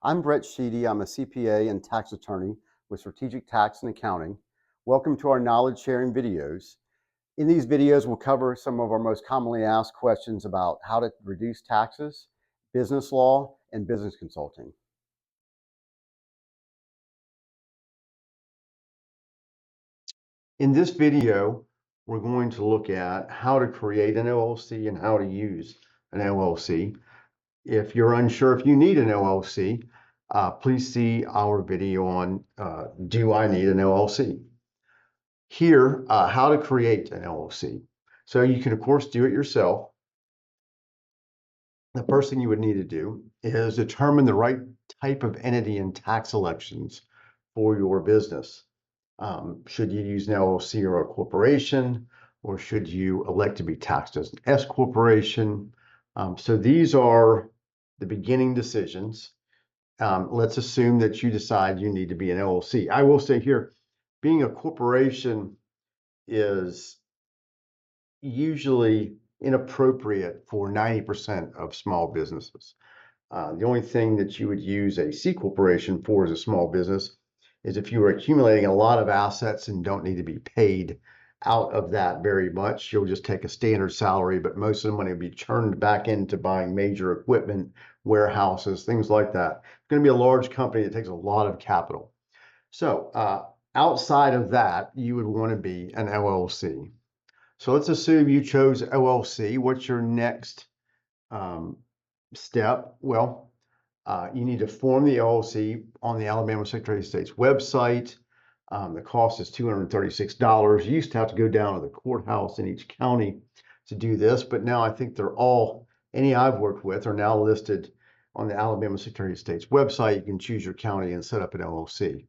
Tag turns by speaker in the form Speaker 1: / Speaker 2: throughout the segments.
Speaker 1: I'm Brett Sheedy. I'm a CPA and tax attorney with Strategic Tax and Accounting. Welcome to our knowledge sharing videos. In these videos, we'll cover some of our most commonly asked questions about how to reduce taxes, business law, and business consulting. In this video, we're going to look at how to create an LLC and how to use an LLC. If you're unsure if you need an LLC, please see our video on Do I Need an LLC? Here, how to create an LLC. So you can, of course, do it yourself. The first thing you would need to do is determine the right type of entity and tax elections for your business. Should you use an LLC or a corporation, or should you elect to be taxed as an S corporation? So these are the beginning decisions. Let's assume that you decide you need to be an LLC. I will say here, being a corporation is usually inappropriate for 90% of small businesses. The only thing that you would use a C corporation for as a small business is if you were accumulating a lot of assets and don't need to be paid out of that very much. You'll just take a standard salary, but most of the money will be churned back into buying major equipment, warehouses, things like that. It's going to be a large company that takes a lot of capital. So outside of that, you would want to be an LLC. So let's assume you chose LLC. What's your next step? Well, you need to form the LLC on the Alabama Secretary of State's website. The cost is $236. You used to have to go down to the courthouse in each county to do this, but now I think they're all, any I've worked with, are now listed on the Alabama Secretary of State's website. You can choose your county and set up an LLC.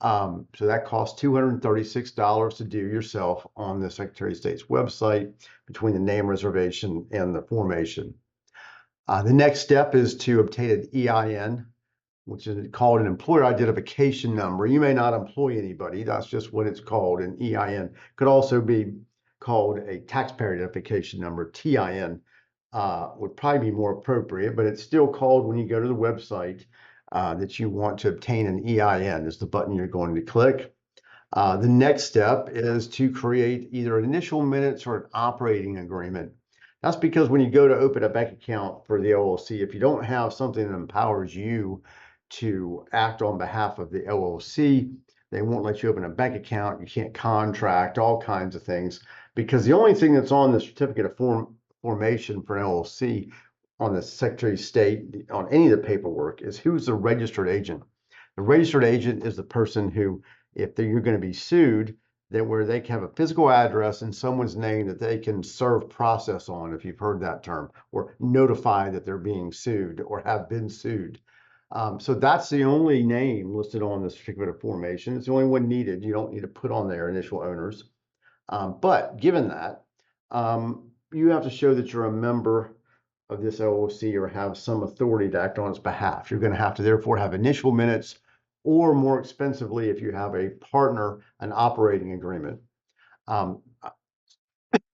Speaker 1: So that costs $236 to do yourself on the Secretary of State's website between the name reservation and the formation. The next step is to obtain an EIN, which is called an employer identification number. You may not employ anybody. That's just what it's called. An EIN could also be called a taxpayer identification number. TIN would probably be more appropriate, but it's still called when you go to the website that you want to obtain an EIN is the button you're going to click. The next step is to create either initial minutes or an operating agreement. That's because when you go to open a bank account for the LLC, if you don't have something that empowers you to act on behalf of the LLC, they won't let you open a bank account. You can't contract, all kinds of things, because the only thing that's on the certificate of formation for an LLC on the Secretary of State, on any of the paperwork, is who's the registered agent. The registered agent is the person who, if you're going to be sued, that where they can have a physical address and someone's name that they can serve process on, if you've heard that term, or notify that they're being sued or have been sued. So that's the only name listed on the certificate of formation. It's the only one needed. You don't need to put on their initial owners. But given that, you have to show that you're a member of this LLC or have some authority to act on its behalf. You're going to have to therefore have initial minutes, or more expensively, if you have a partner, an operating agreement.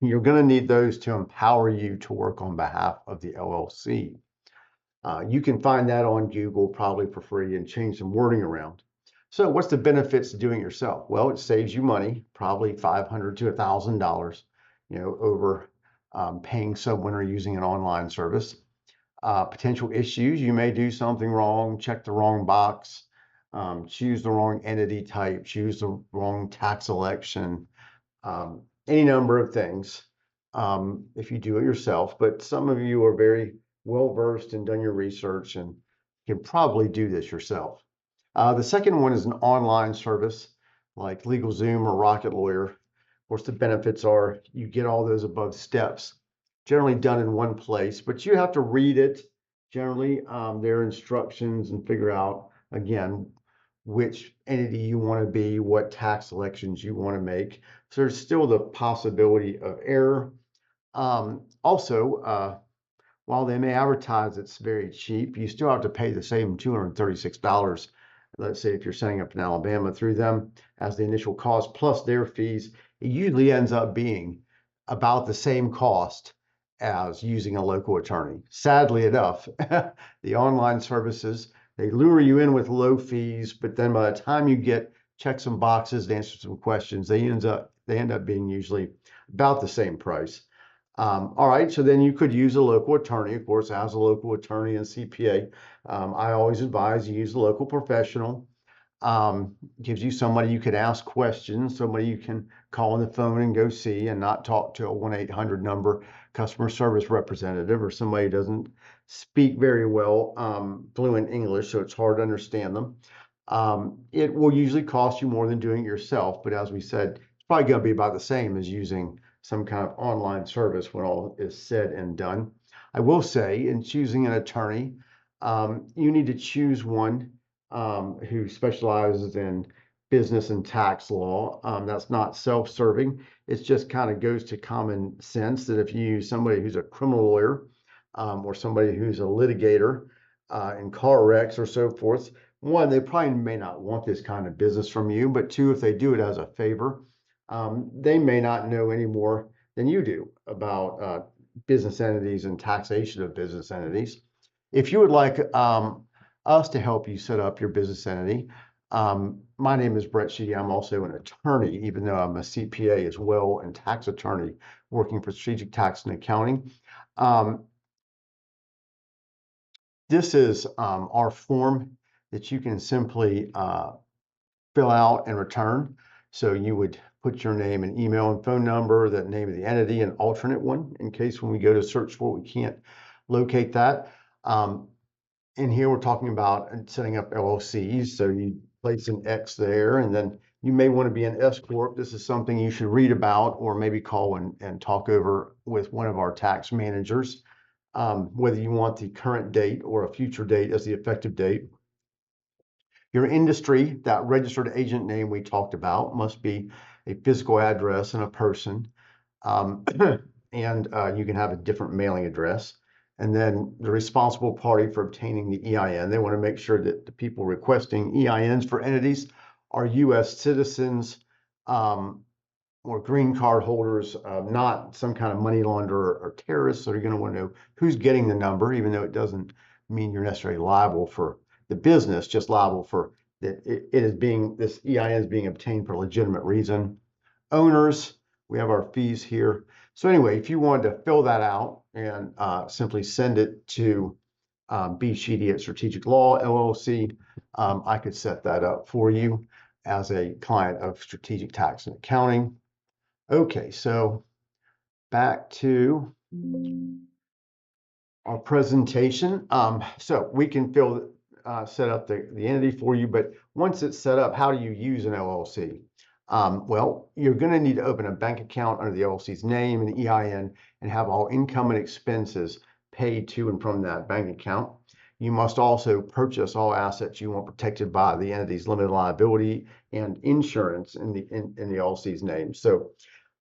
Speaker 1: You're going to need those to empower you to work on behalf of the LLC. You can find that on Google probably for free and change some wording around. So what's the benefits of doing it yourself? Well, it saves you money, probably $500 to $1,000, over paying someone or using an online service. Potential issues, you may do something wrong, check the wrong box, choose the wrong entity type, choose the wrong tax election, any number of things if you do it yourself. But some of you are very well versed and done your research and can probably do this yourself. The second one is an online service like LegalZoom or Rocket Lawyer. Of course, the benefits are you get all those above steps generally done in one place, but you have to read it generally, their instructions, and figure out, again, which entity you want to be, what tax elections you want to make. So there's still the possibility of error. Also, while they may advertise it's very cheap, you still have to pay the same $236, let's say if you're setting up in Alabama through them, as the initial cost plus their fees. It usually ends up being about the same cost as using a local attorney. Sadly enough, the online services They lure you in with low fees, but then by the time you check some boxes and answer some questions, they end up being usually about the same price. All right, so then you could use a local attorney. Of course, as a local attorney and CPA, I always advise you use a local professional. Gives you somebody you could ask questions, somebody you can call on the phone and go see, and not talk to a 1-800 number customer service representative or somebody who doesn't speak very well fluent English, so it's hard to understand them. It will usually cost you more than doing it yourself, but as we said, it's probably going to be about the same as using some kind of online service when all is said and done. I will say, in choosing an attorney, you need to choose one who specializes in business and tax law. That's not self-serving. It just kind of goes to common sense that if you use somebody who's a criminal lawyer or somebody who's a litigator in car wrecks or so forth, one, they probably may not want this kind of business from you, but two, if they do it as a favor, they may not know any more than you do about business entities and taxation of business entities. If you would like us to help you set up your business entity, my name is Brett Sheedy. I'm also an attorney, even though I'm a CPA as well and tax attorney working for Strategic Tax and Accounting. This is our form that you can simply fill out and return. So you would put your name and email and phone number, the name of the entity, an alternate one, in case when we go to search for it, we can't locate that. In here, we're talking about setting up LLCs. So you place an X there, and then you may want to be an S Corp. This is something you should read about or maybe call and talk over with one of our tax managers, whether you want the current date or a future date as the effective date. Your industry, that registered agent name we talked about, must be a physical address and a person. And you can have a different mailing address. And then the responsible party for obtaining the EIN. They want to make sure that the people requesting EINs for entities are U.S. citizens or green card holders, not some kind of money launderer or terrorists. So you're going to want to know who's getting the number, even though it doesn't mean you're necessarily liable for the business, just liable for that this EIN is being obtained for a legitimate reason. Owners, we have our fees here. So anyway, if you wanted to fill that out and simply send it to B. Sheedy at Strategic Law LLC, I could set that up for you as a client of Strategic Tax and Accounting. Okay, so back to our presentation. So we can set up the entity for you, but once it's set up, how do you use an LLC? Well, you're going to need to open a bank account under the LLC's name and EIN and have all income and expenses paid to and from that bank account. You must also purchase all assets you want protected by the entity's limited liability and insurance in the LLC's name. So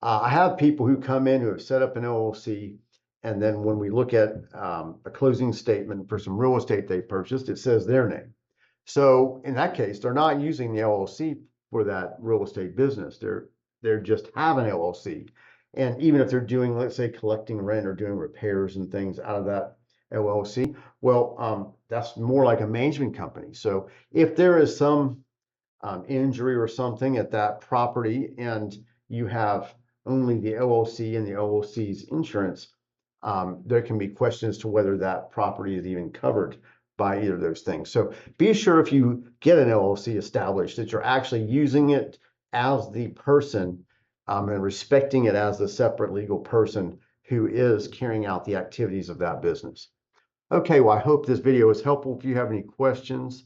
Speaker 1: I have people who come in who have set up an LLC, and then when we look at a closing statement for some real estate they purchased, it says their name. So in that case, they're not using the LLC for that real estate business. They're just have an LLC. And even if they're doing, let's say, collecting rent or doing repairs and things out of that LLC, well, that's more like a management company. So if there is some injury or something at that property and you have only the LLC and the LLC's insurance, there can be questions to whether that property is even covered by either of those things. So be sure if you get an LLC established that you're actually using it as the person and respecting it as a separate legal person who is carrying out the activities of that business. Okay, well, I hope this video was helpful. If you have any questions,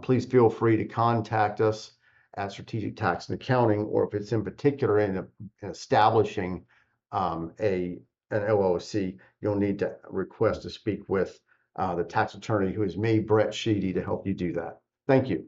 Speaker 1: please feel free to contact us at Strategic Tax and Accounting, or if it's in particular in establishing an LLC, you'll need to request to speak with the tax attorney who is me, Brett Sheedy, to help you do that. Thank you.